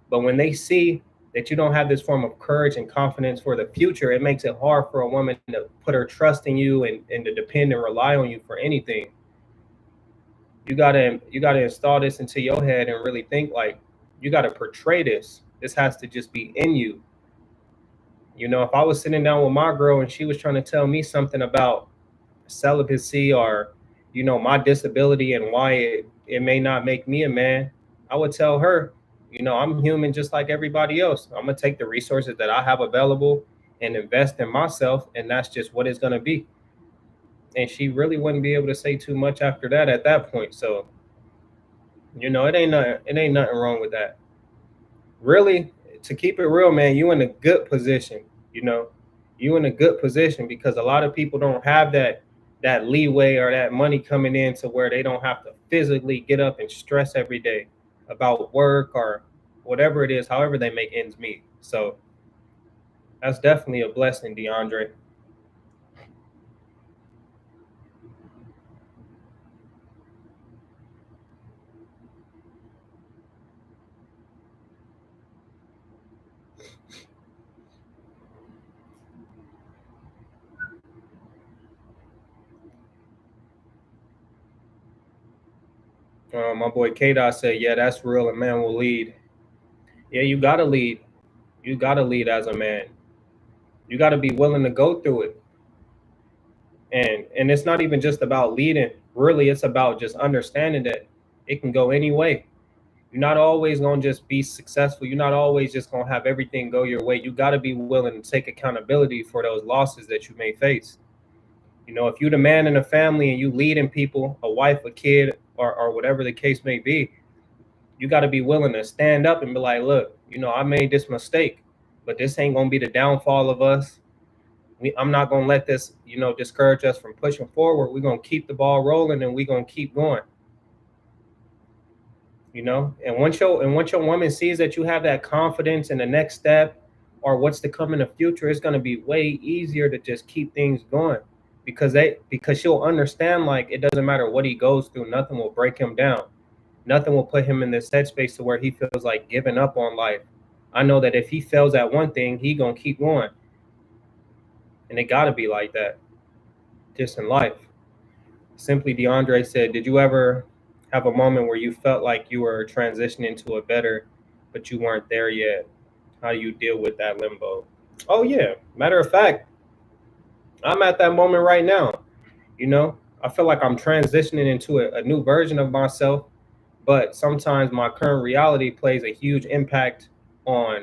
[SPEAKER 1] But when they see that you don't have this form of courage and confidence for the future, it makes it hard for a woman to put her trust in you, and to depend and rely on you for anything. You gotta install this into your head and really think like you gotta portray this. This has to just be in you. If I was sitting down with my girl and she was trying to tell me something about celibacy or my disability and why it may not make me a man, I would tell her, I'm human just like everybody else. I'm gonna take the resources that I have available and invest in myself, and that's just what it's gonna be. And she really wouldn't be able to say too much after that at that point. So it ain't nothing wrong with that. Really, to keep it real, man, you in a good position. You know, you in a good position because a lot of people don't have that leeway or that money coming in to where they don't have to physically get up and stress every day about work or whatever it is, however they make ends meet. So that's definitely a blessing, DeAndre. My boy K Dot said, "Yeah, that's real. A man will lead. Yeah, you gotta lead. You gotta lead as a man. You gotta be willing to go through it. And it's not even just about leading. Really, it's about just understanding that it can go any way. You're not always gonna just be successful. You're not always just gonna have everything go your way. You gotta be willing to take accountability for those losses that you may face. If you're the man in a family and you leading people, a wife, a kid, or whatever the case may be, you got to be willing to stand up and be like, look, I made this mistake, but this ain't gonna be the downfall of us. I'm not gonna let this, discourage us from pushing forward. We're gonna keep the ball rolling and we're gonna keep going. And once your woman sees that you have that confidence in the next step or what's to come in the future, it's gonna be way easier to just keep things going because she'll understand like it doesn't matter what he goes through, nothing will break him down. Nothing will put him in this headspace to where he feels like giving up on life. I know that if he fails at one thing, he gonna keep going, and it gotta be like that, just in life. Simply DeAndre said, "Did you ever have a moment where you felt like you were transitioning to a better, but you weren't there yet? How do you deal with that limbo?" Oh yeah, matter of fact, I'm at that moment right now. I feel like I'm transitioning into a new version of myself, but sometimes my current reality plays a huge impact on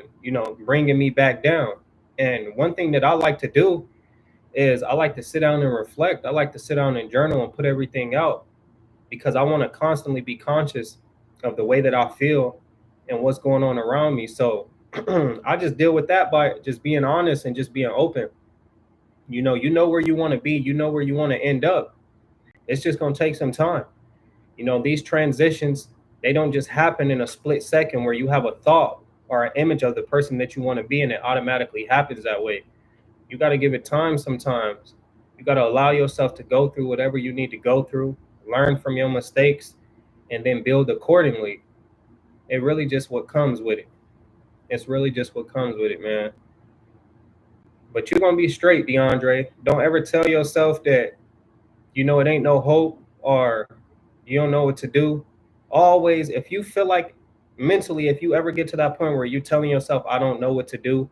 [SPEAKER 1] bringing me back down. And one thing that I like to do is I like to sit down and reflect. I like to sit down and journal and put everything out because I want to constantly be conscious of the way that I feel and what's going on around me. So I just deal with that by just being honest and just being open. You know where you want to be, you know where you want to end up. It's just going to take some time. These transitions, they don't just happen in a split second where you have a thought or an image of the person that you want to be and it automatically happens that way. You got to give it time sometimes. You got to allow yourself to go through whatever you need to go through, learn from your mistakes, and then build accordingly. It really just what comes with it. It's really just what comes with it, man. But you're gonna be straight, DeAndre. Don't ever tell yourself that it ain't no hope or you don't know what to do. Always, if you feel like mentally, if you ever get to that point where you're telling yourself, I don't know what to do,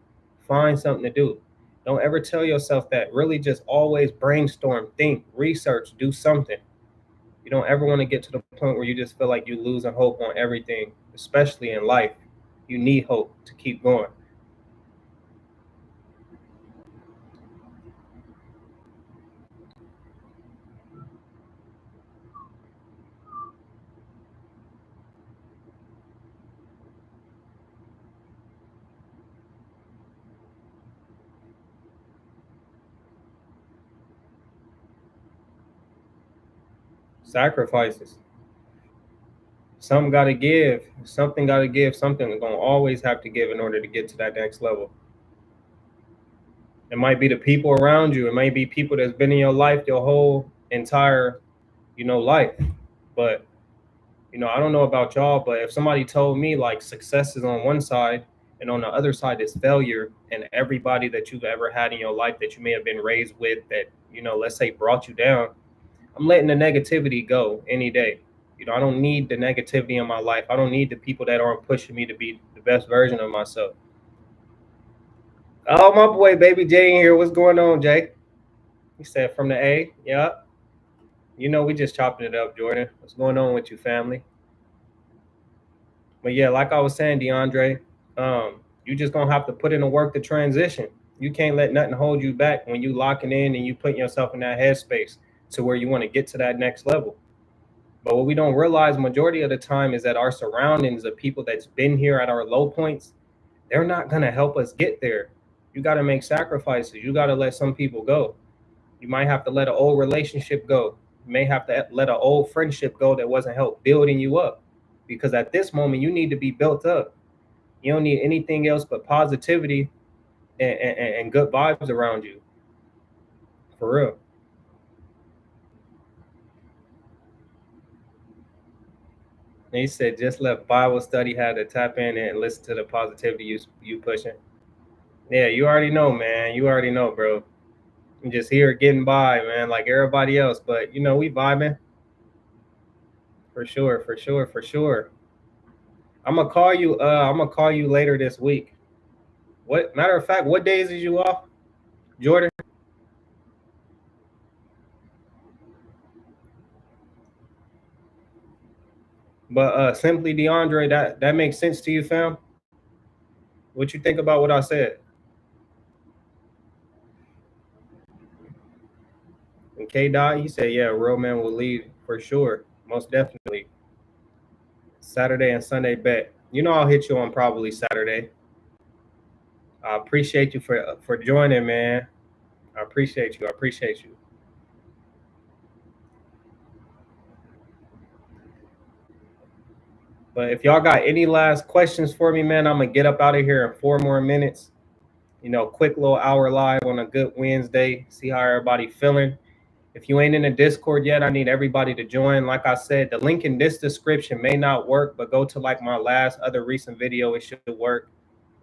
[SPEAKER 1] find something to do. Don't ever tell yourself that. Really just always brainstorm, think, research, do something. You don't ever want to get to the point where you just feel like you're losing hope on everything, especially in life. You need hope to keep going. Sacrifices. Something got to give. Something got to give. Something going to always have to give in order to get to that next level. It might be the people around you. It might be people that's been in your life your whole entire, life. But, I don't know about y'all, but if somebody told me like success is on one side and on the other side is failure, and everybody that you've ever had in your life that you may have been raised with that, let's say brought you down, I'm letting the negativity go any day. I don't need the negativity in my life. I don't need the people that aren't pushing me to be the best version of myself. Oh, my boy, baby Jay in here. What's going on, Jay? He said from the A. Yeah. We just chopping it up, Jordan. What's going on with you, family? But yeah, like I was saying, DeAndre, you just gonna have to put in the work to transition. You can't let nothing hold you back when you locking in and you putting yourself in that headspace to where you want to get to that next level. But what we don't realize majority of the time is that our surroundings of people that's been here at our low points, they're not gonna help us get there. You gotta make sacrifices. You gotta let some people go. You might have to let an old relationship go. You may have to let an old friendship go that wasn't help building you up. Because at this moment, you need to be built up. You don't need anything else but positivity and good vibes around you. For real. And he said, just let Bible study have to tap in and listen to the positivity you pushing. Yeah, you already know, man. You already know, bro. I'm just here getting by, man, like everybody else. But we vibing for sure, for sure, for sure. I'm gonna call you. I'm gonna call you later this week. What matter of fact, what days is you off, Jordan? But simply DeAndre, that makes sense to you, fam. What you think about what I said? And K Dot, he said, yeah, real man will lead for sure, most definitely. Saturday and Sunday bet. I'll hit you on probably Saturday. I appreciate you for joining, man. I appreciate you. I appreciate you. But if y'all got any last questions for me, man, I'm gonna get up out of here in 4 more minutes. Quick little hour live on a good Wednesday. See how everybody feeling. If you ain't in the Discord yet, I need everybody to join. Like I said, the link in this description may not work, but go to like my last other recent video. It should work.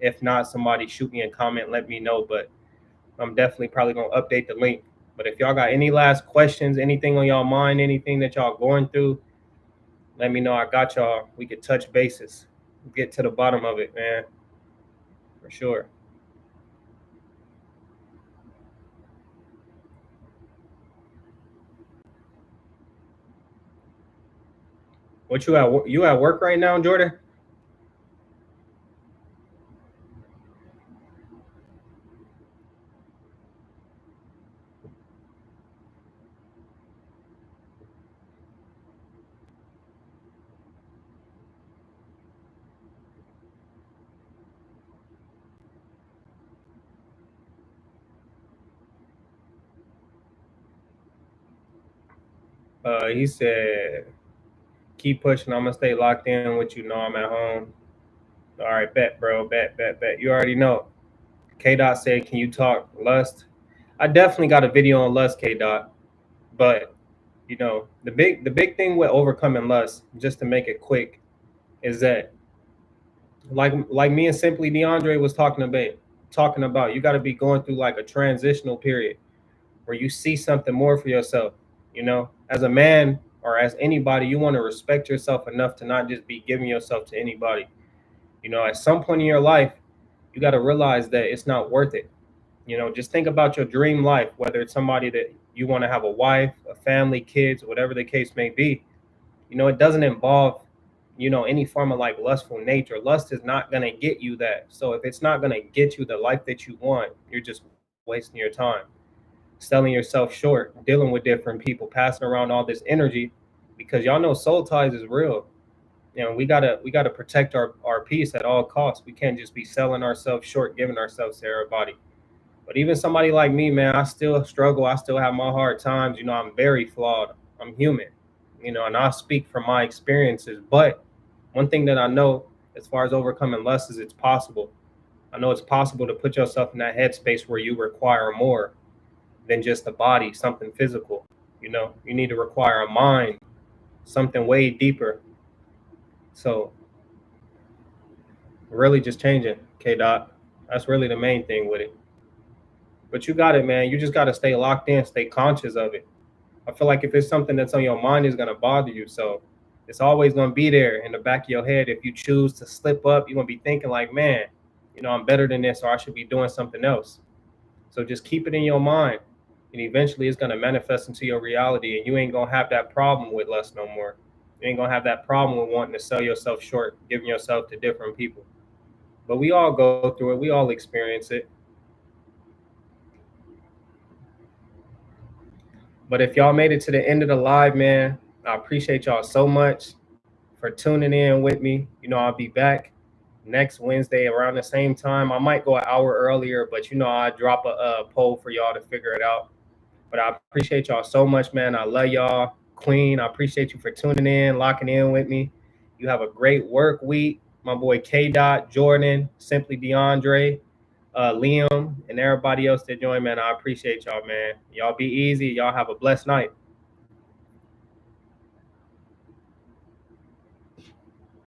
[SPEAKER 1] If not, somebody shoot me a comment, let me know. But I'm definitely probably gonna update the link. But if y'all got any last questions, anything on y'all mind, anything that y'all going through, let me know. I got y'all. We could touch bases, get to the bottom of it, man, for sure. What you at work right now, Jordan? He said, keep pushing. I'm gonna stay locked in with you. Know I'm at home. All right, bet, bro. Bet. You already know. K Dot said, can you talk lust? I definitely got a video on lust, K Dot. But the big thing with overcoming lust, just to make it quick, is that like me and Simply DeAndre was talking about, you got to be going through like a transitional period where you see something more for yourself. As a man or as anybody, you want to respect yourself enough to not just be giving yourself to anybody. At some point in your life, you got to realize that it's not worth it. Just think about your dream life, whether it's somebody that you want to have a wife, a family, kids, whatever the case may be. It doesn't involve, any form of like lustful nature. Lust is not going to get you that. So if it's not going to get you the life that you want, you're just wasting your time, selling yourself short, dealing with different people, passing around all this energy, because y'all know soul ties is real. We gotta protect our peace at all costs. We can't just be selling ourselves short, giving ourselves to everybody. But even somebody like me, man, I still struggle. I still have my hard times. I'm very flawed. I'm human, and I speak from my experiences. But one thing that I know as far as overcoming lust is it's possible. I know it's possible to put yourself in that headspace where you require more than just a body, something physical. You need to require a mind, something way deeper. So really just changing, K Dot. That's really the main thing with it. But you got it, man. You just got to stay locked in, stay conscious of it. I feel like if it's something that's on your mind, it's gonna bother you. So It's always going to be there in the back of your head. If you choose to slip up, you're going to be thinking like, man, I'm better than this, or I should be doing something else. So just keep it in your mind, and eventually it's going to manifest into your reality, and you ain't going to have that problem with lust no more. You ain't going to have that problem with wanting to sell yourself short, giving yourself to different people. But we all go through it. We all experience it. But if y'all made it to the end of the live, man, I appreciate y'all so much for tuning in with me. I'll be back next Wednesday around the same time. I might go an hour earlier, but I drop a poll for y'all to figure it out. But I appreciate y'all so much, man. I love y'all. Queen, I appreciate you for tuning in, locking in with me. You have a great work week. My boy K. Dot, Jordan, Simply DeAndre, Liam, and everybody else that joined, man. I appreciate y'all, man. Y'all be easy. Y'all have a blessed night.